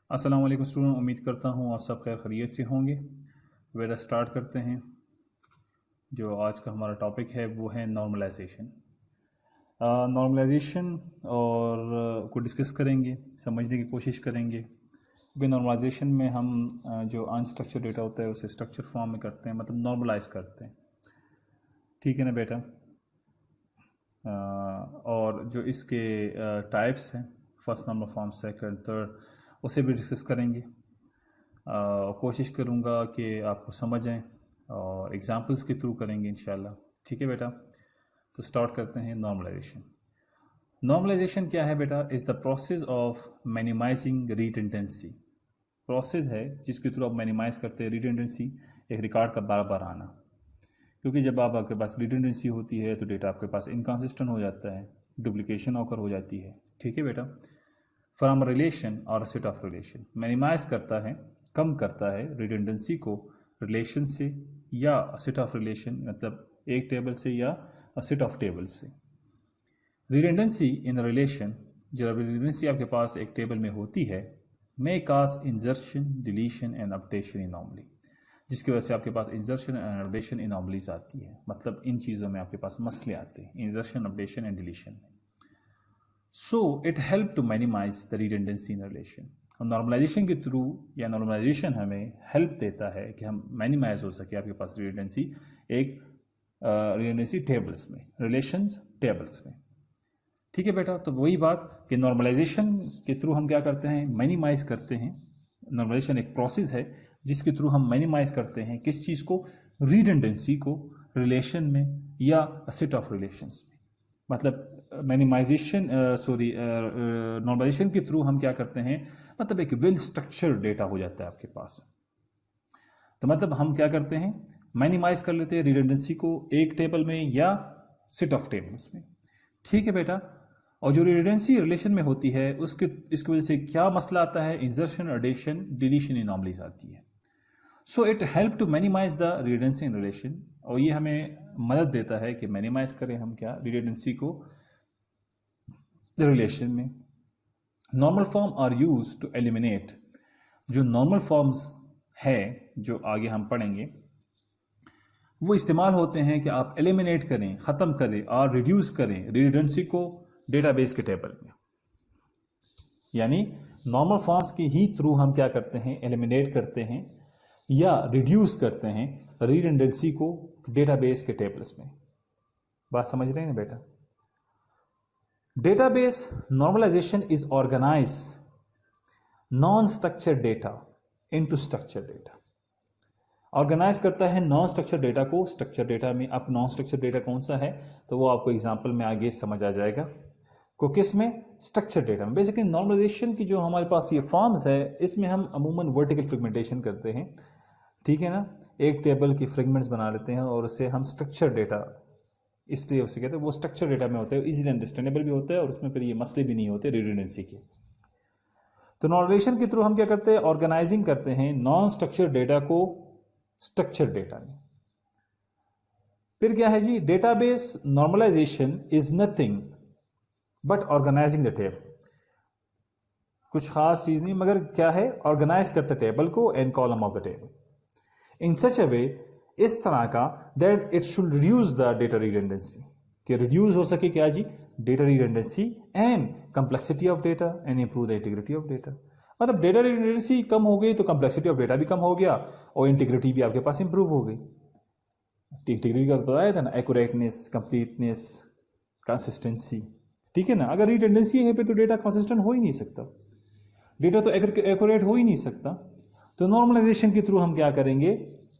अस्सलाम वालेकुम स्टूडेंट, उम्मीद करता हूँ आप सब खैर खैरियत से होंगे। वेरा स्टार्ट करते हैं। जो आज का हमारा टॉपिक है वो है नॉर्मलाइजेशन। नॉर्मलाइजेशन और को डिस्कस करेंगे, समझने की कोशिश करेंगे। क्योंकि नॉर्मलाइजेशन में हम जो अनस्ट्रक्चर डेटा होता है उसे स्ट्रक्चर फॉर्म में करते हैं, मतलब नॉर्मलाइज करते हैं। ठीक है ना बेटा। और जो इसके टाइप्स हैं, first number form, second, third, उसे भी डिस्कस करेंगे। कोशिश करूँगा कि आपको समझ आए और एग्जांपल्स के थ्रू करेंगे इंशाल्लाह। ठीक है बेटा, तो स्टार्ट करते हैं। नॉर्मलाइजेशन। नॉर्मलाइजेशन क्या है बेटा? Is the process of minimizing redundancy. Process है जिसके थ्रू आप मिनिमाइज करते हैं रिडंडेंसी, एक रिकॉर्ड का बार बार आना। क्योंकि जब आपके पास रिडंडेंसी होती है तो डेटा आपके पास इनकन्सिस्टेंट हो जाता है, डुप्लीकेशन ऑकर हो जाती है। ठीक है बेटा। फ्रॉम रिलेशन और सेट ऑफ रिलेशन, मिनिमाइज करता है, कम करता है रिडंडेंसी को रिलेशन से या सेट ऑफ रिलेशन, मतलब एक टेबल से या सेट ऑफ टेबल से। रिडंडेंसी इन रिलेशन, जब रिडंडेंसी आपके पास एक टेबल में होती है, मे काज इंजर्शन, डिलीशन एंड अपडेशन इनॉमली, जिसकी वजह से आपके पास इंजर्शन एंड अपडेशन इनॉमलीज आती है। मतलब इन चीज़ों में आपके पास मसले आते हैं, इंजर्शन, अपडेशन एंड डिलीशन में। So it help to minimize the redundancy in relation. और नॉर्मलाइजेशन के थ्रू या नॉर्मलाइजेशन हमें हेल्प देता है कि हम मिनिमाइज हो सके आपके पास रिडंडेंसी, एक रिडंडेंसी टेबल्स में, रिलेशंस टेबल्स में। ठीक है बेटा। तो वही बात कि नॉर्मलाइजेशन के थ्रू हम क्या करते हैं, मिनिमाइज करते हैं। नॉर्मलाइजेशन एक प्रोसेस है जिसके थ्रू हम मिनिमाइज करते हैं किस चीज़ को, रिडंडेंसी को, रिलेशन में या सेट ऑफ रिलेशंस में। मतलब मिनिमाइजेशन नॉर्मलाइजेशन के थ्रू हम क्या करते हैं, मतलब एक वेल स्ट्रक्चर्ड डेटा हो जाता है आपके पास। तो मतलब हम क्या करते हैं, मिनिमाइज कर लेते हैं रिडंडेंसी को एक टेबल में या सेट ऑफ टेबल्स में। ठीक है बेटा। और जो रिडंडेंसी रिलेशन में होती है उसके इसकी वजह से क्या मसला आता है, इंजर्शन, एडिशन, डिलीशन इनॉमलीज आती है। So it help to minimize the redundancy in relation, और ये हमें मदद देता है कि मिनिमाइज करें हम क्या, रिडंडेंसी को रिलेशन में। Normal form are used to eliminate, जो नॉर्मल फॉर्म्स है जो आगे हम पढ़ेंगे वो इस्तेमाल होते हैं कि आप एलिमिनेट करें, ख़त्म करें और रिड्यूस करें रिडंडेंसी को डेटाबेस के टेबल में। यानी नॉर्मल फॉर्म्स के ही थ्रू हम क्या करते हैं, एलिमिनेट करते हैं या रिड्यूस करते हैं रिडंडेंसी को डेटाबेस के टेबल्स में। बात समझ रहे हैं बेटा। Database normalisation is organize non structured data into structured data. Organize करता है नॉन स्ट्रक्चर डेटा को स्ट्रक्चर डेटा में। अब नॉन स्ट्रक्चर डेटा कौन सा है तो वो आपको एग्जांपल में आगे समझ आ जाएगा। को किस में, स्ट्रक्चर डेटा में। बेसिकली नॉर्मलाइजेशन की जो हमारे पास ये फॉर्म्स है इसमें हम अमूमन वर्टिकल फ्रेगमेंटेशन करते हैं। ठीक है ना, एक टेबल की फ्रेगमेंट्स बना लेते हैं और उससे हम स्ट्रक्चर डेटा, इसलिए उसे कहते हैं वो स्ट्रक्चर डेटा में होता है, इजीली अंडरस्टैंडेबल भी होता है और उसमें फिर ये मसले भी नहीं होते रिडंडेंसी के। तो नॉर्मलाइजेशन के थ्रू हम क्या करते हैं, ऑर्गेनाइजिंग करते हैं नॉन स्ट्रक्चर डेटा को स्ट्रक्चर डेटा में। फिर क्या है जी, database normalisation is nothing but organising the table. कुछ खास चीज नहीं मगर क्या है, ऑर्गेनाइज करते टेबल को and column of the table in such a way, इस तरह का, that it should reduce the data redundancy, कि रिड्यूस हो सके क्या जी, data redundancy and complexity of data and improve the integrity of data. मतलब डेटा रिडंडेंसी कम हो गई तो कंप्लेक्सिटी ऑफ डेटा भी कम हो गया और इंटीग्रिटी भी आपके पास इंप्रूव हो गई। इंटीग्रिटी का बताया था ना, एक्यूरेटनेस, कंप्लीटनेस, कंसिस्टेंसी। ठीक है ना। अगर रिडंडेंसी है पे तो डेटा कंसिस्टेंट हो ही नहीं सकता, डेटा तो एक्यूरेट हो ही नहीं सकता। तो नॉर्मलाइजेशन के थ्रू हम क्या करेंगे,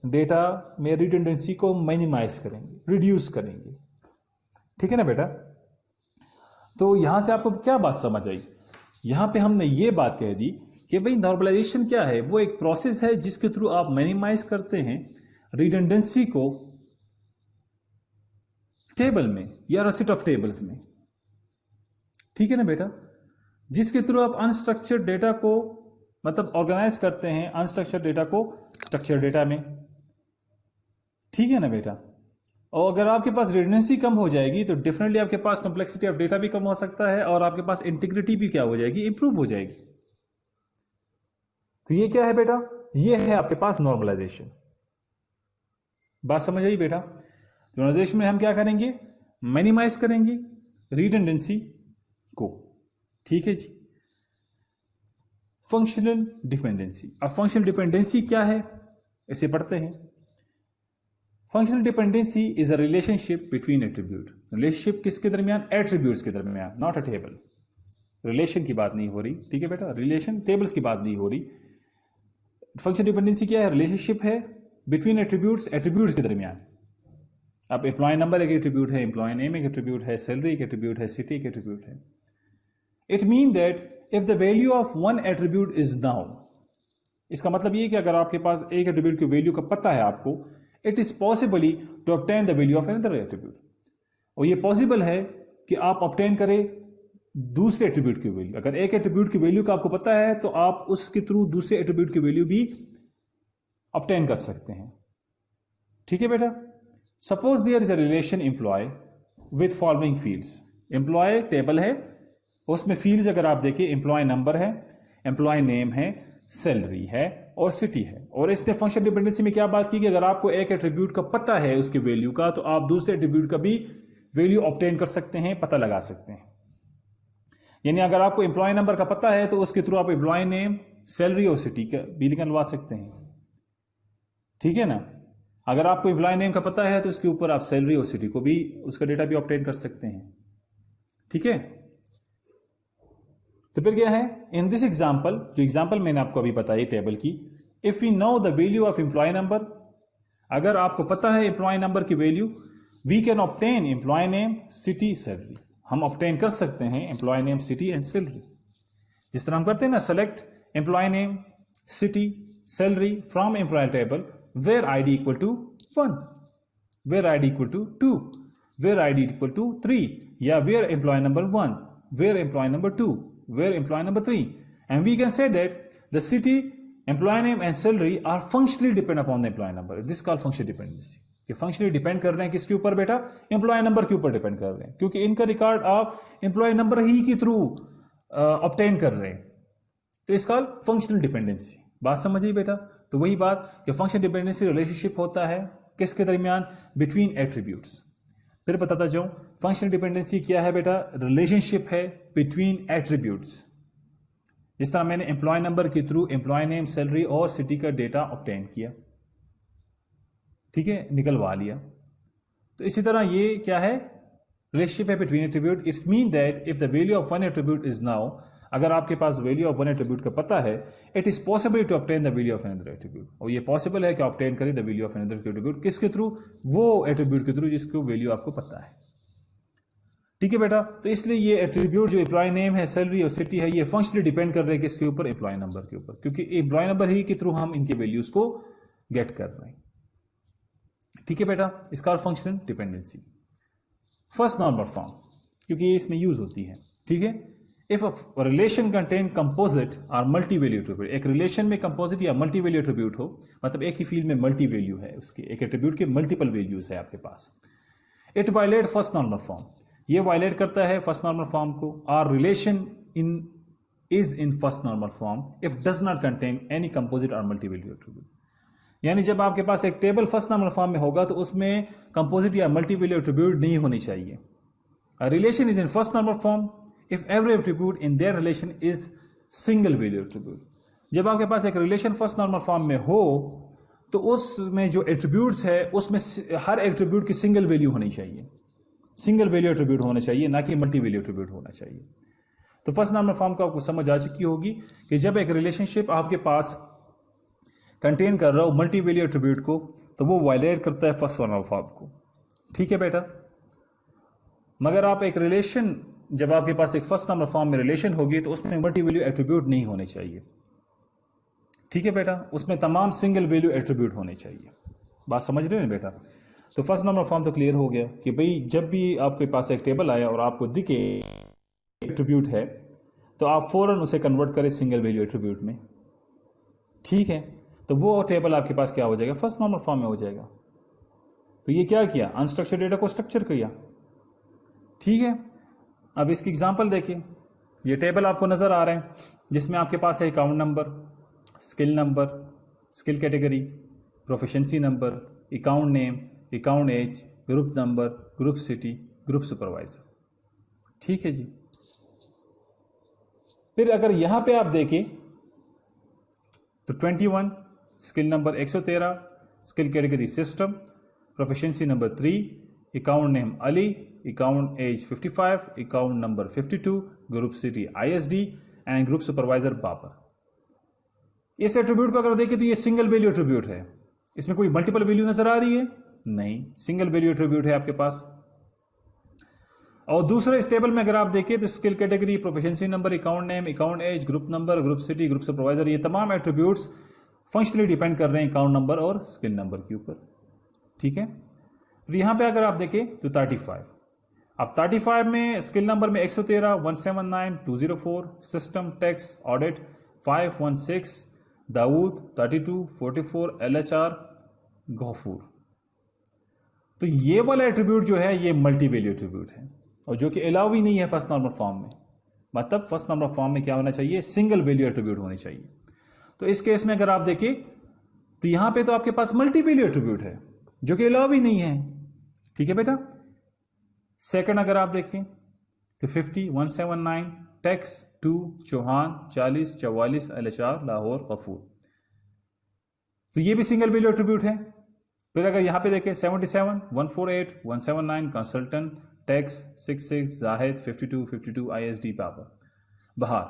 डेटा में रिडंडेंसी को मिनिमाइज करेंगे, रिड्यूस करेंगे। ठीक है ना बेटा। तो यहां से आपको क्या बात समझ आई, यहां पे हमने ये बात कह दी कि भाई नॉर्मलाइजेशन क्या है, वो एक प्रोसेस है जिसके थ्रू आप मिनिमाइज करते हैं रिडंडेंसी को टेबल में या सेट ऑफ टेबल्स में। ठीक है ना बेटा। जिसके थ्रू आप अनस्ट्रक्चर्ड डेटा को मतलब ऑर्गेनाइज करते हैं अनस्ट्रक्चर्ड डेटा को स्ट्रक्चर्ड डेटा में। ठीक है ना बेटा। और अगर आपके पास रिडंडेंसी कम हो जाएगी तो डेफिनेटली आपके पास कंप्लेक्सिटी ऑफ डेटा भी कम हो सकता है और आपके पास इंटीग्रिटी भी क्या हो जाएगी, इंप्रूव हो जाएगी। तो ये क्या है बेटा, ये है आपके पास नॉर्मलाइजेशन। बात समझ आई बेटा। नॉर्मलाइजेशन में हम क्या करेंगे, मिनिमाइज करेंगे रिडंडेंसी को। ठीक है जी। फंक्शनल डिपेंडेंसी, अब फंक्शनल डिपेंडेंसी क्या है इसे पढ़ते हैं। Functional dependency is a relationship between attribute. Relationship किसके दरमियान, एट्रीब्यूट्स के दरमियान, नॉट अ टेबल। रिलेशन की बात नहीं हो रही, ठीक है बेटा, रिलेशन टेबल्स की बात नहीं हो रही। फंक्शनल डिपेंडेंसी क्या है, रिलेशनशिप है बिटवीन एट्रीब्यूट्स, एट्रीब्यूट्स के दरमियान। अब एम्प्लॉय नंबर एक एट्रीब्यूट है, एम्प्लॉय नेम एक एट्रीब्यूट है, सैलरी एक एट्रीब्यूट है, सिटी एक एट्रीब्यूट है। It mean that if the value of one attribute is now, इसका मतलब ये कि अगर आपके पास एक एट्रीब्यूट की वैल्यू का पता है आपको, it is possibly to obtain the value of another attribute. और ये पॉसिबल है कि आप ऑब्टेन करें दूसरे एट्रीब्यूट की वैल्यू। अगर एक एट्रीब्यूट की वैल्यू का आपको पता है तो आप उसके थ्रू दूसरे एट्रीब्यूट की वैल्यू भी ऑब्टेन कर सकते हैं। ठीक है बेटा। Suppose there is a relation employee with following fields. Employee table है, उसमें फील्ड्स अगर आप देखें, एम्प्लॉय नंबर है, एम्प्लॉय नेम है, सैलरी है और सिटी है। और इसने फंक्शन डिपेंडेंसी में क्या बात की कि अगर आपको एक एट्रीब्यूट का पता है उसके वैल्यू का, तो आप दूसरे एट्रीब्यूट का भी वैल्यू ऑब्टेन कर सकते हैं, पता लगा सकते हैं। यानी अगर आपको एम्प्लॉय नंबर का पता है तो उसके थ्रू आप एम्प्लॉय नेम, सैलरी और सिटी का भी निकलवा सकते हैं। ठीक है ना। अगर आपको एम्प्लॉय नेम का पता है तो उसके ऊपर आप सैलरी और सिटी को भी, उसका डेटा भी ऑब्टेन कर सकते हैं। ठीक है। तो फिर क्या है, इन दिस एग्जाम्पल, जो एग्जाम्पल मैंने आपको अभी बताई टेबल की, if you know the value of employee number, अगर आपको पता है एम्प्लॉय नंबर की value, we can obtain employee name, city, salary. हम ऑब्टेन कर सकते हैं employee name, city and salary. जिस तरह हम करते हैं ना, select employee name, city, salary from employee table where ID equal to 1, where ID equal to 2, where ID equal to 3, या where employee number 1, where employee number 2, where employee number 3, and we can say that the city, employee name and salary are functionally depend upon the employee number. This is called functional dependency. कि functionally depend कर रहे हैं किसके ऊपर बेटा, employ number के ऊपर depend कर रहे हैं, क्योंकि इनका रिकॉर्ड आप एम्प्लॉय नंबर ही के थ्रू ऑब्टेन कर रहे हैं। तो इस कॉल्ड फंक्शनल डिपेंडेंसी। बात समझिए बेटा। तो वही बात कि फंक्शनल डिपेंडेंसी रिलेशनशिप होता है किसके दरमियान, बिटवीन एट्रीब्यूट्स। फिर बताता जाऊं, फंक्शनल डिपेंडेंसी क्या है बेटा, रिलेशनशिप है बिटवीन एट्रीब्यूट्स। जिस तरह मैंने एम्प्लॉय नंबर के थ्रू एम्प्लॉय नेम, सैलरी और सिटी का डेटा ऑब्टेन किया, ठीक है, निकलवा लिया। तो इसी तरह ये क्या है, रिलेशनशिप है between attribute. It's mean that if the value of one attribute is known, अगर आपके पास वैल्यू ऑफ वन एट्रीब्यूट का पता है, it is possible to obtain the value of another attribute. और ये पॉसिबल है कि ऑब्टेन करें the value of another attribute किसके थ्रू, वो एट्रीब्यूट के थ्रू जिसको वैल्यू आपको पता है। ठीक है बेटा। तो इसलिए ये एट्रीब्यूट जो एम्प्लॉय नेम है, सैलरी और सिटी है, ये फंक्शनली डिपेंड कर रहे हैं किसके ऊपर, एम्प्लॉय नंबर के ऊपर, क्योंकि एम्प्लॉय नंबर ही के थ्रू हम इनके वैल्यूज को गेट कर रहे हैं। ठीक है बेटा। इसका functional dependency first normal form, क्योंकि ये इसमें यूज होती है। ठीक है। If a relation contain composite or multi value attribute, एक रिलेशन में कंपोजिट या मल्टी वैल्यू एट्रीब्यूट हो, मतलब एक ही फील्ड में मल्टी वैल्यू है, उसके एक एट्रीब्यूट के मल्टीपल वैल्यूज है आपके पास, it violate first normal form, ये वायलेट करता है फर्स्ट नॉर्मल फॉर्म को। Or relation in is in first normal form if does not contain any composite or multi value attribute. यानी जब आपके पास एक टेबल फर्स्ट नॉर्मल फॉर्म में होगा तो उसमें कंपोजिट या मल्टी वैल्यू एट्रीब्यूट नहीं होनी चाहिए। A relation is in first normal form if every attribute in their relation is single value attribute. जब आपके पास एक रिलेशन फर्स्ट नॉर्मल फॉर्म में हो तो उसमें जो एट्रीब्यूट्स है उसमें हर एट्रीब्यूट की सिंगल वैल्यू होनी चाहिए, सिंगल वैल्यू एट्रीब्यूट होना चाहिए, ना कि मल्टी वैल्यू एट्रीब्यूट होना चाहिए। तो फर्स्ट नॉर्मल फॉर्म को आपको समझ आ चुकी होगी कि जब एक रिलेशनशिप आपके पास कंटेन कर रहा हो मल्टी वैल्यू एट्रीब्यूट को, तो वो वायलेट करता है फर्स्ट नॉर्मल फॉर्म को। ठीक है बेटा। मगर आप एक रिलेशन, जब आपके पास एक फर्स्ट नॉर्मल फॉर्म में रिलेशन होगी तो उसमें मल्टी वैल्यू एट्रीब्यूट नहीं होने चाहिए। ठीक है बेटा। उसमें तमाम सिंगल वैल्यू एट्रीब्यूट होने चाहिए। बात समझ रहे हो ना बेटा। तो फर्स्ट नॉर्मल फॉर्म तो क्लियर हो गया कि भाई जब भी आपके पास एक टेबल आया और आपको दिखे एट्रीब्यूट है तो आप फौरन उसे कन्वर्ट करें सिंगल वैल्यू एट्रीब्यूट में। ठीक है। तो वो टेबल आपके पास क्या हो जाएगा, फर्स्ट नॉर्मल फॉर्म में हो जाएगा। तो ये क्या किया, अनस्ट्रक्चर्ड डेटा को स्ट्रक्चर किया। ठीक है। अब इसकी एग्जांपल देखिए। ये टेबल आपको नजर आ रहे हैं जिसमें आपके पास है account number, skill number, skill category, proficiency number, account name, account age, group number, group city, group supervisor. ठीक है जी। फिर अगर यहां पे आप देखें तो 21, skill number 113, skill category system, proficiency number 3, account name Ali, account age 55, account number 52, group city ISD and group supervisor Babar. इस एट्रीब्यूट को अगर देखें तो ये सिंगल वैल्यू एट्रीब्यूट है, इसमें कोई मल्टीपल वैल्यू नजर आ रही है नहीं, सिंगल वैल्यू एट्रीब्यूट है आपके पास। और दूसरे इस टेबल में अगर आप देखें तो skill category, proficiency number, account name, account age, group number, group city, group supervisor, ये तमाम एट्रीब्यूट्स फंक्शनली डिपेंड कर रहे हैं अकाउंट नंबर और स्किल नंबर के ऊपर। ठीक है। तो यहां पे अगर आप देखें तो 35, अब 35 में स्किल नंबर में 113, 179, 204, system tax audit 516, Daud 32, 44, LHR Ghafoor. तो ये वाला एट्रीब्यूट जो है ये मल्टी वैल्यू एट्रीब्यूट है और जो कि अलाउ भी नहीं है फर्स्ट नॉर्मल फॉर्म में। मतलब फर्स्ट नॉर्मल फॉर्म में क्या होना चाहिए, सिंगल वैल्यू एट्रीब्यूट होनी चाहिए। तो इस केस में अगर आप देखें तो यहां पे तो आपके पास मल्टी वैल्यू एट्रीब्यूट है जो कि अलाउ भी नहीं है। ठीक है बेटा। सेकंड अगर आप देखें तो 50, 179, टैक्स 2, चौहान 40, 44, LHR लाहौर गफूर, तो ये भी सिंगल वैल्यू एट्रीब्यूट है। फिर अगर यहां पे देखें 77, 148, 179, consultant tax 66, Zahid 52, 52, ISD Babar बहार,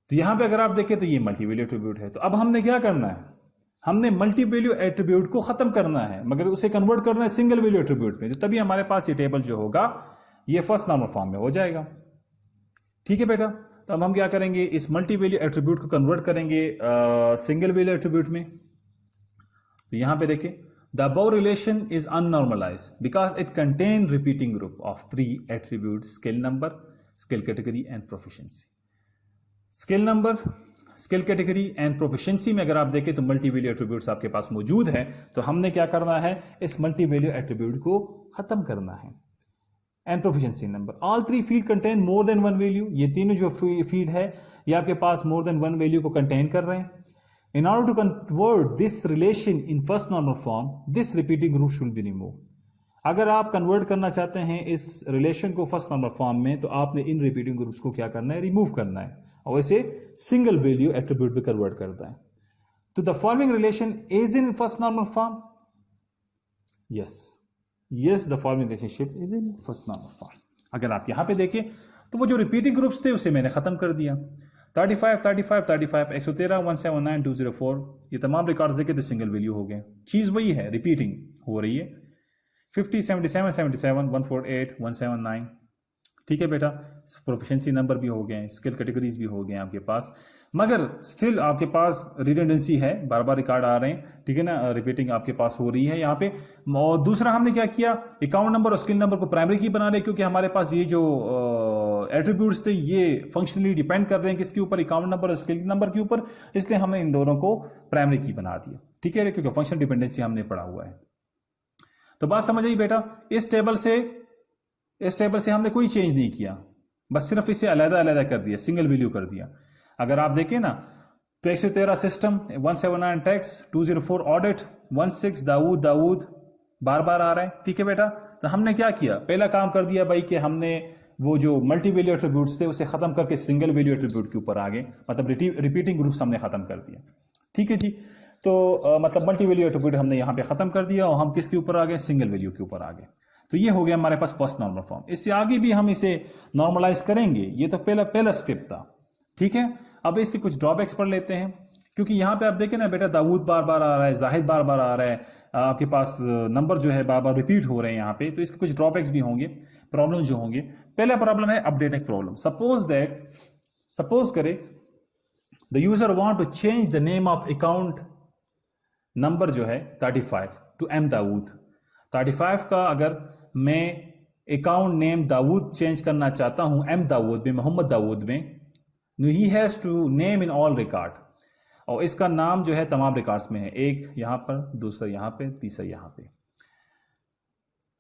तो यहां पे अगर आप देखें तो ये मल्टी वैल्यू एट्रीब्यूट है। तो अब हमने क्या करना है, हमने मल्टी वैल्यू एट्रीब्यूट को खत्म करना है मगर उसे कन्वर्ट करना है सिंगल वैल्यू एट्रीब्यूट में, तो तभी हमारे पास ये टेबल जो होगा ये फर्स्ट नॉर्मल फॉर्म में हो जाएगा। ठीक है बेटा। तो अब हम क्या करेंगे, इस मल्टी वैल्यू एट्रीब्यूट को कन्वर्ट करेंगे सिंगल वैल्यू एट्रीब्यूट में। तो यहां पे देखिए, the above relation is unnormalised because it contain repeating group of 3 attribute, skill number, skill category and proficiency. Skill number, skill category and proficiency में अगर आप देखें तो मल्टी वैल्यू एट्रीब्यूट्स आपके पास मौजूद है। तो हमने क्या करना है, इस मल्टी वैल्यू एट्रीब्यूट को खत्म करना है। And proficiency number, all 3 field contain more than 1 value, ये तीनों जो फील्ड है ये आपके पास मोर देन 1 वैल्यू को कंटेन कर रहे हैं। In order to convert this relation in first normal form, this repeating group should be remove. अगर आप कन्वर्ट करना चाहते हैं इस रिलेशन को फर्स्ट नॉर्मल फॉर्म में तो आपने इन रिपीटिंग ग्रुप्स को क्या करना है, रिमूव करना है और इसे सिंगल वैल्यू एट्रीब्यूट में कन्वर्ट करता है। तो the following relation is in first normal form, yes the following relationship is in first normal form. अगर आप यहां पे देखें तो वो जो रिपीटिंग ग्रुप्स थे उसे मैंने खत्म कर दिया। 35, 35, 35, 113, 179, 204, ये तमाम रिकॉर्ड्स देखे तो सिंगल वैल्यू हो गए। चीज वही है, रिपीटिंग हो रही है। 50, 77, 77, 148, 179, ठीक है बेटा। प्रोफिशिएंसी नंबर भी हो गए, स्किल कैटेगरीज भी हो गए आपके पास, मगर स्टिल आपके पास रिडंडेंसी है, बार बार रिकॉर्ड आ रहे हैं, ठीक है ना, रिपीटिंग आपके पास हो रही है यहाँ पे। और दूसरा हमने क्या किया, अकाउंट नंबर और स्किल नंबर को प्राइमरी की बना रहे, क्योंकि हमारे पास ये जो एट्रीब्यूट्स थे ये फंक्शनली डिपेंड कर रहे हैं किसके ऊपर, अकाउंट नंबर और स्किल नंबर के ऊपर, इसलिए हमने इन दोनों को प्राइमरी की बना दिया। ठीक है, क्योंकि फंक्शन डिपेंडेंसी हमने पढ़ा हुआ है। तो बात समझ आई बेटा। इस टेबल से हमने कोई चेंज नहीं किया, बस सिर्फ इसे अलग अलग कर दिया, सिंगल वैल्यू कर दिया। अगर आप देखें ना तो 113 सिस्टम, 179 टैक्स, 204 ऑडिट, 16 दाऊद बार बार आ रहा है। ठीक है बेटा। तो हमने क्या किया, पहला काम कर दिया भाई कि हमने वो जो मल्टी वैल्यू एट्रीब्यूट्स थे उसे खत्म करके सिंगल वैल्यू एट्रीब्यूट के ऊपर आ गए, मतलब रिपीटिंग ग्रुप्स हमने खत्म कर दिया। ठीक है जी। तो मतलब मल्टी वैल्यू एट्रीब्यूट हमने यहां पे खत्म कर दिया और हम किसके ऊपर आ गए, सिंगल वैल्यू के ऊपर आ गए। तो ये हो गया हमारे पास फर्स्ट नॉर्मल फॉर्म। इससे आगे भी हम इसे नॉर्मलाइज करेंगे, ये तो पहला स्टेप था। ठीक है। अब इसके कुछ ड्रॉबैक्स पढ़ लेते हैं, क्योंकि यहां पे आप देखें ना बेटा, दाऊद बार बार आ रहा है, जाहिद बार बार आ रहा है, आपके पास नंबर जो है बार बार रिपीट हो रहे हैं यहाँ पे, तो इसके कुछ ड्रॉबैक्स भी होंगे, प्रॉब्लम जो होंगे। पहला प्रॉब्लम है अपडेटिंग प्रॉब्लम। सपोज करे the user want to change the name of account number जो है 35 टू एम दाऊद। 35 का अगर मैं अकाउंट नेम दाऊद चेंज करना चाहता हूं एम दाऊद में, मोहम्मद दाऊद में, he has to name in all record, और इसका नाम जो है तमाम रिकॉर्ड्स में है, एक यहां पर, दूसरा यहां पे, तीसरा यहां पे,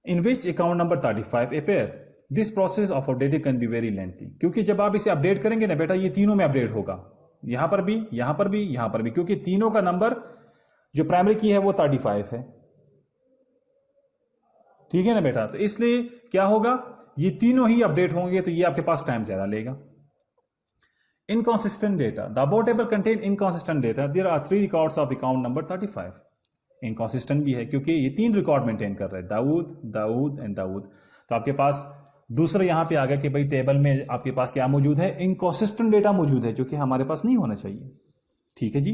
in which account number 35 appear. This process of updating can be very lengthy, क्योंकि जब आप इसे अपडेट करेंगे ना बेटा, ये तीनों में अपडेट होगा, यहां पर भी, यहां पर भी, यहां पर भी, क्योंकि तीनों का नंबर जो प्राइमरी की है वो 35 है। ठीक है ना बेटा, तो इसलिए क्या होगा, ये तीनों ही अपडेट होंगे, तो ये आपके पास टाइम ज्यादा लेगा। Inconsistent data. The above table contain inconsistent data. There are 3 records of account number 35. Inconsistent भी है क्योंकि ये 3 रिकॉर्ड मेंटेन कर रहे हैं, दाऊद, दाऊद एंड दाऊद। तो आपके पास दूसरा यहां पे आ गया कि भाई टेबल में आपके पास क्या मौजूद है, इनकॉन्सिस्टेंट डेटा मौजूद है, जो कि हमारे पास नहीं होना चाहिए। ठीक है जी।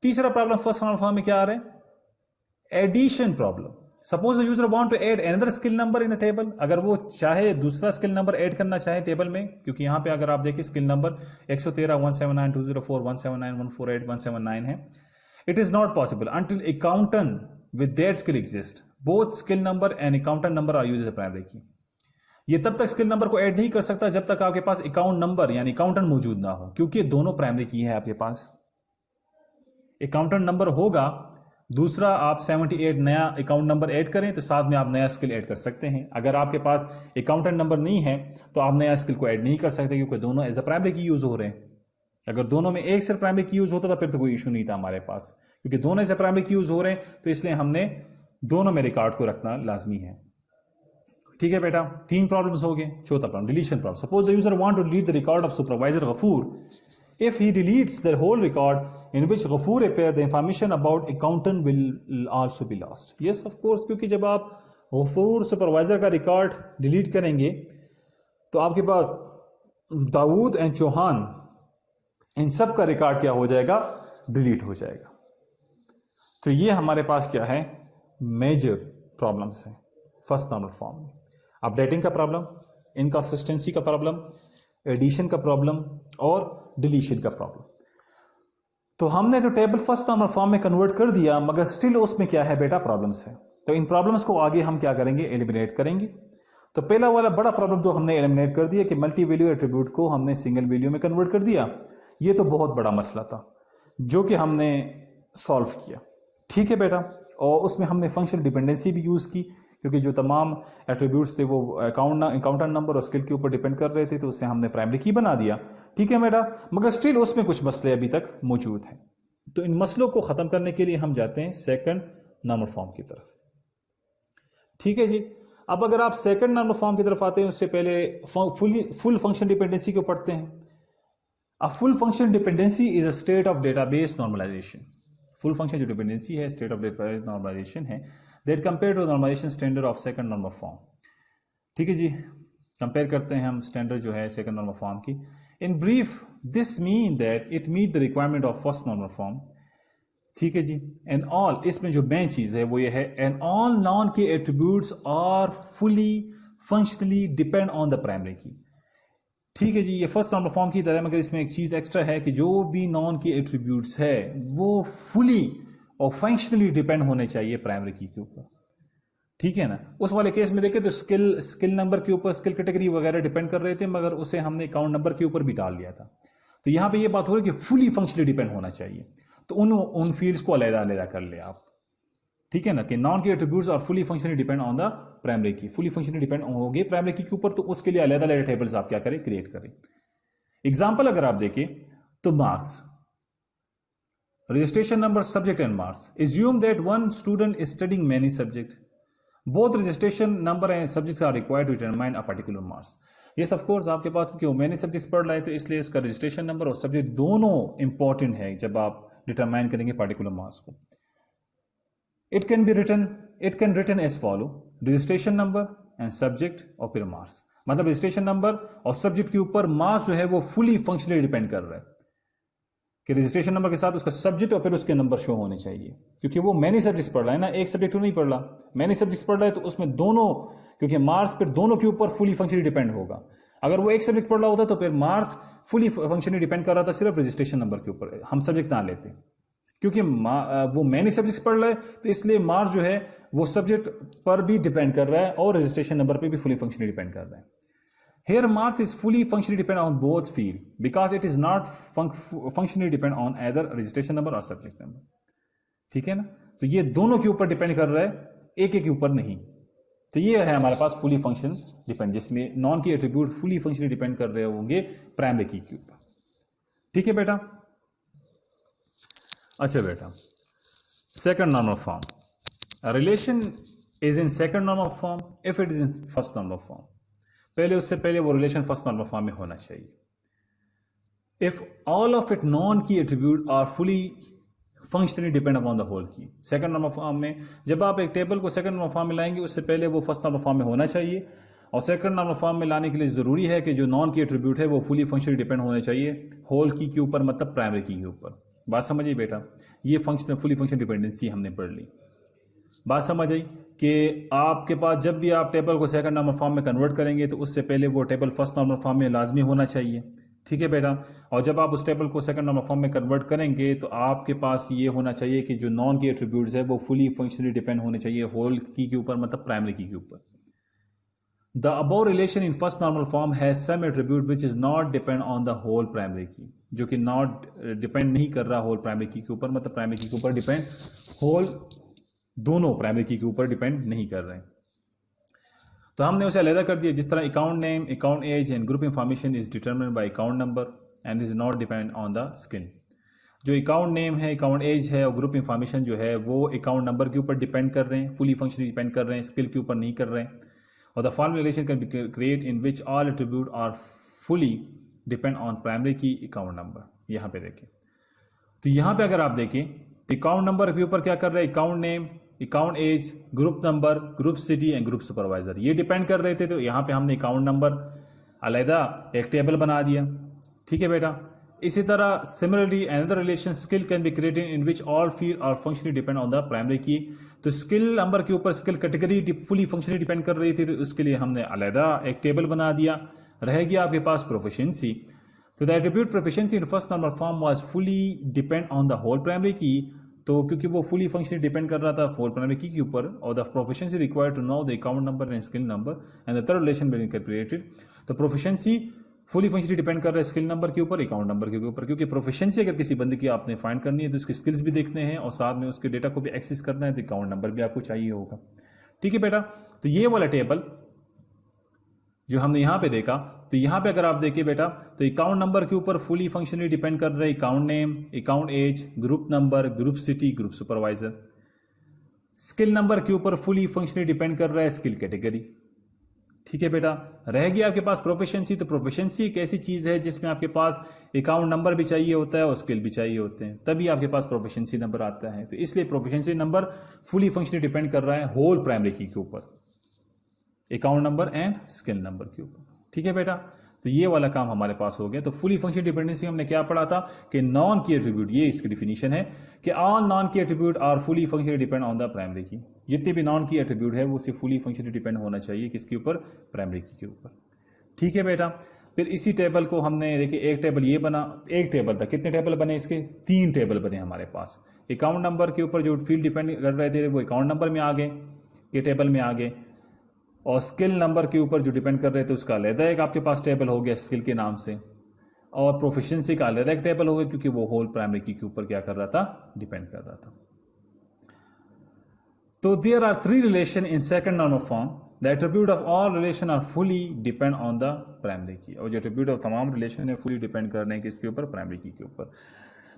तीसरा प्रॉब्लम फर्स्ट फॉर्म में क्या आ रहा है, addition problem. Suppose the user want to add another skill number in the table, अगर वो चाहे दूसरा स्किल नंबर ऐड करना चाहे टेबल में, क्योंकि यहां पे अगर आप देखिए स्किल नंबर 113 179 204 179 148 179 है, it is not possible until accountant with that skill exist, both skill number and accountant number are used as primary key. ये तब तक स्किल नंबर को ऐड नहीं कर सकता जब तक आपके पास अकाउंट नंबर यानी अकाउंटेंट मौजूद ना हो, क्योंकि दोनों प्राइमरी की है आपके पास। अकाउंटेंट नंबर होगा, दूसरा आप 78 नया अकाउंट नंबर ऐड करें तो साथ में आप नया स्किल ऐड कर सकते हैं। अगर आपके पास अकाउंटेंट नंबर नहीं है तो आप नया स्किल को ऐड नहीं कर सकते, क्योंकि दोनों एज अ प्राइमरी की यूज हो रहे हैं। अगर दोनों में एक से प्राइमरी की यूज होता था फिर तो कोई इशू नहीं था हमारे पास, क्योंकि दोनों एज अ प्राइमरी की यूज हो रहे हैं, तो इसलिए हमने दोनों में रिकॉर्ड को रखना लाजमी है। ठीक है बेटा, 3 प्रॉब्लम्स हो गए। चौथा problem, deletion problem. Suppose the user want to delete the record of supervisor Ghafoor, if he deletes the whole record in which Ghafoor appeared, the information about accountant will also be lost. Yes, of course, क्योंकि जब आप Ghafoor supervisor का record delete करेंगे तो आपके पास Dawood and Chauhan इन सब का record क्या हो जाएगा, डिलीट हो जाएगा। तो ये हमारे पास क्या है, मेजर प्रॉब्लम्स है फर्स्ट नॉर्मल फॉर्म में। अपडेटिंग का प्रॉब्लम, इनकंसिस्टेंसी का प्रॉब्लम, एडिशन का प्रॉब्लम और डिलीशन का प्रॉब्लम। तो हमने जो टेबल फर्स्ट नॉर्मल फॉर्म में कन्वर्ट कर दिया, मगर स्टिल उसमें क्या है बेटा, प्रॉब्लम्स है। तो इन प्रॉब्लम्स को आगे हम क्या करेंगे, एलिमिनेट करेंगे। तो पहला वाला बड़ा प्रॉब्लम तो हमने एलिमिनेट कर दिया कि मल्टी वैल्यू एट्रीब्यूट को हमने सिंगल वैल्यू में कन्वर्ट कर दिया। ये तो बहुत बड़ा मसला था जो कि हमने सॉल्व किया। ठीक है बेटा, और उसमें हमने फंक्शनल डिपेंडेंसी भी यूज की, क्योंकि जो तमाम एट्रीब्यूट्स थे वो अकाउंटेंट नंबर और स्किल के ऊपर डिपेंड कर रहे थे, तो उसे हमने प्राइमरी की बना दिया। ठीक है बेटा, मगर स्टिल उसमें कुछ मसले अभी तक मौजूद हैं। तो इन मसलों को खत्म करने के लिए हम जाते हैं सेकंड नॉर्मल फॉर्म की तरफ। ठीक है जी। अब अगर आप सेकंड नॉर्मल फॉर्म की तरफ आते हैं, उससे पहले फुल फंक्शन डिपेंडेंसी को पढ़ते हैं। A full function dependency is a state of database normalization. Full function जो डिपेंडेंसी है, स्टेट ऑफ डेटाबेस नॉर्मलाइजेशन है, that compare to normalization standard of second normal form. ठीक है जी, कंपेयर करते हैं हम स्टैंडर्ड जो है सेकंड नॉर्मल फॉर्म की। In brief, this mean that it meet the requirement of first normal form. ठीक है जी। एंड ऑल, इसमें जो मेन चीज है वो ये है, and all non key attributes are fully functionally depend on the primary key. ठीक है जी, ये फर्स्ट नॉर्मल फॉर्म की तरह, मगर इसमें एक चीज एक्स्ट्रा है कि जो भी नॉन के एट्रीब्यूट्स है वो फुली और फंक्शनली डिपेंड होने चाहिए प्राइमरी की के ऊपर। ठीक है ना, उस वाले केस में देखें तो स्किल नंबर के ऊपर स्किल कैटेगरी वगैरह डिपेंड कर रहे थे, मगर उसे हमने अकाउंट नंबर के ऊपर भी डाल दिया था। तो यहां पे ये बात हो रही है कि फुली फंक्शनली डिपेंड होना चाहिए, तो उन फील्ड्स को अलग-अलग कर ले आप। ठीक है ना, कि नॉन के एट्रीब्यूट्स और fully functionally depend on the primary की, फुली फंक्शनली डिपेंड होगी प्राइमरी की के ऊपर, तो उसके लिए अलग-अलग टेबल्स आप क्या करें, क्रिएट करें। एग्जाम्पल अगर आप देखें तो marks, registration number, subject and marks. Assume that one student is studying many subjects. Both registration number and subjects are required to determine a particular marks. Yes, of course, आपके पास क्यों many subjects पढ़ रहे हैं तो इसलिए उसका registration number और subject दोनों इंपॉर्टेंट है जब आप डिटरमाइन करेंगे पर्टिकुलर मार्क्स को। It can written as follow, registration number and subject और फिर मार्क्स। मतलब रजिस्ट्रेशन नंबर और सब्जेक्ट के ऊपर मार्क्स जो है वो फुली फंक्शनली डिपेंड कर रहा है कि रजिस्ट्रेशन नंबर के साथ उसका सब्जेक्ट और फिर उसके नंबर शो होने चाहिए, क्योंकि वो मैनी सब्जेक्ट्स पढ़ रहा है ना, एक सब्जेक्ट तो नहीं पढ़ रहा, मैनी सब्जेक्ट्स पढ़ रहा है, तो उसमें दोनों, क्योंकि मार्क्स फिर दोनों के ऊपर फुली फंक्शनली डिपेंड होगा। अगर वो एक सब्जेक्ट पढ़ रहा होता तो फिर मार्क्स फुली फंक्शनली डिपेंड कर रहा था सिर्फ रजिस्ट्रेशन नंबर के ऊपर, हम सब्जेक्ट ना लेते, क्योंकि वो मैनी सब्जेक्ट्स पढ़ रहा है, तो इसलिए मार्क्स जो है वो सब्जेक्ट पर भी डिपेंड कर रहा है और रजिस्ट्रेशन नंबर पर भी फुली फंक्शनली डिपेंड कर रहा है। Here marks is fully functionally depend on both field because it is not functionally depend on either registration number or subject number. ठीक है ना, तो ये दोनों के ऊपर डिपेंड कर रहा है, एक के ऊपर नहीं। तो ये है हमारे पास फुली फंक्शन डिपेंड, जिसमें non key attribute fully functionally depend कर रहे होंगे प्राइमरी की के ऊपर। ठीक है बेटा। अच्छा बेटा, second normal form, a relation is in second normal form if it is in first normal form। पहले उससे पहले वो रिलेशन फर्स्ट नॉर्मल फॉर्म में होना चाहिए। If all of it non key attribute are fully functionally depend upon the whole key. Second normal form में जब आप एक टेबल को सेकंड नॉर्मल फॉर्म में लाएंगे उससे पहले वो फर्स्ट नॉर्मल फॉर्म में होना चाहिए, और सेकंड नॉर्मल फॉर्म में लाने के लिए जरूरी है कि जो नॉन की एट्रीब्यूट है वो फुली फंक्शनली डिपेंड होने चाहिए होल की के ऊपर, मतलब प्राइमरी की के ऊपर। बात समझिए बेटा, ये फंक्शन फुली फंक्शन डिपेंडेंसी हमने पढ़ ली। बात समझ आई कि आपके पास जब भी आप टेबल को सेकंड नॉर्मल फॉर्म में कन्वर्ट करेंगे तो उससे पहले वो टेबल फर्स्ट नॉर्मल फॉर्म में लाजमी होना चाहिए। ठीक है बेटा, और जब आप उस टेबल को सेकंड नॉर्मल फॉर्म में कन्वर्ट करेंगे तो आपके पास ये होना चाहिए कि जो नॉन की एट्रीब्यूट्स है वो फुली फंक्शनली डिपेंड होने चाहिए होल की के ऊपर, मतलब प्राइमरी की के ऊपर। The above relation in first normal form has some attribute which is not depend on the whole primary key, जो कि नॉट डिपेंड नहीं कर रहा होल प्राइमरी की के ऊपर, मतलब प्राइमरी की के ऊपर डिपेंड, होल दोनों प्राइमरी की के ऊपर डिपेंड नहीं कर रहे हैं। तो हमने उसे अलग कर दिया, जिस तरह account name, account age and group information is determined by account number and is not depend on the skill. जो अकाउंट नेम है, अकाउंट एज है और ग्रुप इंफॉर्मेशन जो है वो अकाउंट नंबर के ऊपर डिपेंड कर रहे हैं, फुली फंक्शनली डिपेंड कर रहे हैं, स्किल के ऊपर नहीं कर रहे हैं। और the following relation can be create in which all attribute are fully depend on primary key account number. यहाँ पे देखें, तो यहाँ पे अगर आप देखें तो अकाउंट नंबर के ऊपर क्या कर रहे हैं, account name, account age, group number, group city and group supervisor, ये डिपेंड कर रहे थे। तो यहाँ पे हमने अकाउंट नंबर अलहदा एक टेबल बना दिया। ठीक है बेटा, इसी तरह similarly another relation skill can be created in which all field are functionally depend on the primary key. तो स्किल नंबर के ऊपर skill category fully functionally depend कर रही थी, तो उसके लिए हमने अलहदा एक टेबल बना दिया। रह गया आपके पास प्रोफिशिएंसी। तो the attribute proficiency in first normal form was fully depend on the whole primary key. तो क्योंकि वो फुली फंक्शनली डिपेंड कर रहा था होल प्राइमरी की के ऊपर, और the proficiency required to know the account number and skill number and the third relation being created. तो प्रोफिशिएंसी फुली फंक्शनली डिपेंड कर रहा है स्किल नंबर के ऊपर, अकाउंट नंबर के ऊपर, क्योंकि प्रोफिशिएंसी अगर किसी बंदे की आपने फाइंड करनी है तो उसकी स्किल्स भी देखने हैं और साथ में उसके डेटा को भी एक्सेस करना है, तो अकाउंट नंबर भी आपको चाहिए होगा। ठीक है बेटा, तो ये वाला टेबल जो हमने यहां पे देखा, तो यहां पे अगर आप देखिए बेटा, तो अकाउंट नंबर के ऊपर फुली फंक्शनली डिपेंड कर रहे account name, account age, group number, group city, group supervisor. Skill number के ऊपर फुली फंक्शनली डिपेंड कर रहा है स्किल कैटेगरी। ठीक है बेटा, रह गया आपके पास प्रोफिशिएंसी। तो प्रोफिशिएंसी एक ऐसी चीज है जिसमें आपके पास अकाउंट नंबर भी चाहिए होता है और स्किल भी चाहिए होते हैं, तभी आपके पास प्रोफिशिएंसी नंबर आता है। तो इसलिए proficiency number fully functionally depend कर रहा है होल प्राइमरी की के ऊपर, account number and skill number के ऊपर। ठीक है बेटा, तो ये वाला काम हमारे पास हो गया। तो फुली फंक्शनल डिपेंडेंसी हमने क्या पढ़ा था कि नॉन की एट्रीब्यूट, ये इसकी डिफिनीशन है कि all non key attribute are fully functionally depend on the primary key. जितने भी नॉन की एट्रीब्यूट है वो सिर्फ फुली फंक्शनली डिपेंड होना चाहिए किसके ऊपर, प्राइमरी की के ऊपर। ठीक है बेटा, फिर इसी टेबल को हमने देखिए, एक टेबल ये बना, एक टेबल था, कितने टेबल बने इसके, 3 टेबल बने हमारे पास। अकाउंट नंबर के ऊपर जो फील्ड डिपेंड कर रहे थे वो अकाउंट नंबर में आ गए, के टेबल में आ गए, और स्किल नंबर के ऊपर जो डिपेंड कर रहे थे उसका अलग एक आपके पास टेबल हो गया स्किल के नाम से, और प्रोफिशिएंसी का अलग एक टेबल हो गया क्योंकि वो होल प्राइमरी की के ऊपर क्या कर रहा था, डिपेंड कर रहा था। तो there are 3 relation in second normal form. The attribute of all relation are fully depend on the primary key, और जो एट्रीब्यूट ऑफ तमाम रिलेशन है फुली डिपेंड कर रहे हैं किसके ऊपर, प्राइमरी की के ऊपर।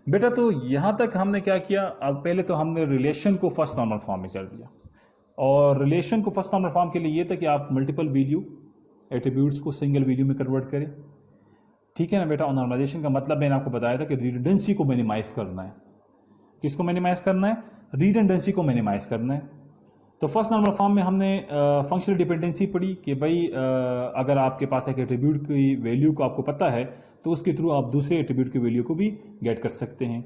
बेटा तो यहां तक हमने क्या किया, अब पहले तो हमने रिलेशन को फर्स्ट नॉर्मल फॉर्म में कर दिया, और रिलेशन को फर्स्ट नॉर्मल फॉर्म के लिए ये था कि आप मल्टीपल वैल्यू एट्रीब्यूट्स को सिंगल वैल्यू में कन्वर्ट करें। ठीक है ना बेटा, और नॉर्मलाइजेशन का मतलब मैंने आपको बताया था कि रिडंडेंसी को मिनिमाइज करना है। किसको मिनिमाइज करना है, रिडंडेंसी को मिनिमाइज करना है। तो फर्स्ट नॉर्मल फॉर्म में हमने फंक्शनल डिपेंडेंसी पढ़ी कि भाई अगर आपके पास एक एट्रीब्यूट की वैल्यू को आपको पता है तो उसके थ्रू आप दूसरे एट्रीब्यूट की वैल्यू को भी गेट कर सकते हैं।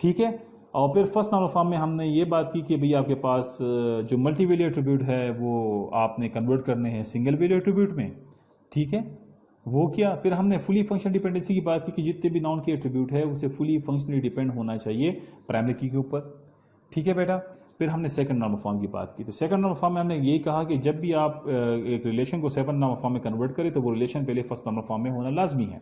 ठीक है, और फिर फर्स्ट नॉर्मल फॉर्म में हमने ये बात की कि भाई आपके पास जो मल्टी वैल्यू एट्रीब्यूट है वो आपने कन्वर्ट करने हैं सिंगल वैल्यू एट्रीब्यूट में। ठीक है, वो क्या, फिर हमने फुली फंक्शनल डिपेंडेंसी की बात की कि जितने भी नॉन की एट्रीब्यूट है उसे फुली फंक्शनली डिपेंड होना चाहिए प्राइमरी की के ऊपर। ठीक है बेटा, फिर हमने सेकंड नॉर्मल फॉर्म की बात की। तो सेकंड नॉर्मल फॉर्म में हमने ये कहा कि जब भी आप एक रिलेशन को सेकंड नॉर्मल फॉर्म में कन्वर्ट करें तो वो रिलेशन पहले फर्स्ट नॉर्मल फॉर्म में होना लाजमी है।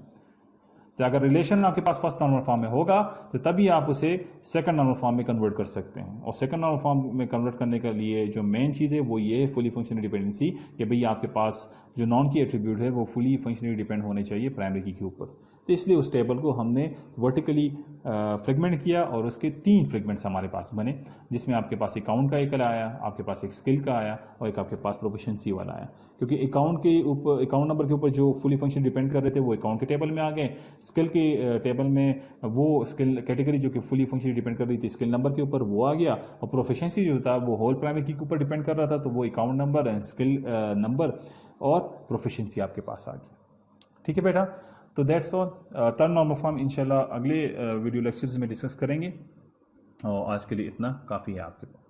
तो अगर रिलेशन आपके पास फर्स्ट नॉर्मल फॉर्म में होगा तो तभी आप उसे सेकंड नॉर्मल फॉर्म में कन्वर्ट कर सकते हैं। और सेकंड नॉर्मल फॉर्म में कन्वर्ट करने के लिए जो मेन चीज़ है वो ये है फुली फंक्शनल डिपेंडेंसी, कि भाई आपके पास जो नॉन की एट्रीब्यूट है वो फुली फंक्शनली डिपेंड होने चाहिए प्राइमरी की के ऊपर। तो इसलिए उस टेबल को हमने वर्टिकली फ्रेगमेंट किया और उसके 3 फ्रेगमेंट्स हमारे पास बने, जिसमें आपके पास अकाउंट का एक आया, आपके पास एक स्किल का आया और एक आपके पास प्रोफिशिएंसी वाला आया। क्योंकि अकाउंट नंबर के ऊपर जो फुली फंक्शन डिपेंड कर रहे थे वो अकाउंट के टेबल में आ गए, स्किल के टेबल में वो स्किल कैटेगरी जो कि फुली फंक्शन डिपेंड कर रही थी स्किल नंबर के ऊपर वो आ गया, और प्रोफिशिएंसी जो था वो होल प्राइमरी की के ऊपर डिपेंड कर रहा था, तो वो account number and skill number और प्रोफिशिएंसी आपके पास आ गई। ठीक है बेटा, तो that's all. Third normal form इंशाल्लाह अगले वीडियो लेक्चर्स में डिस्कस करेंगे, और आज के लिए इतना काफ़ी है आपके पास।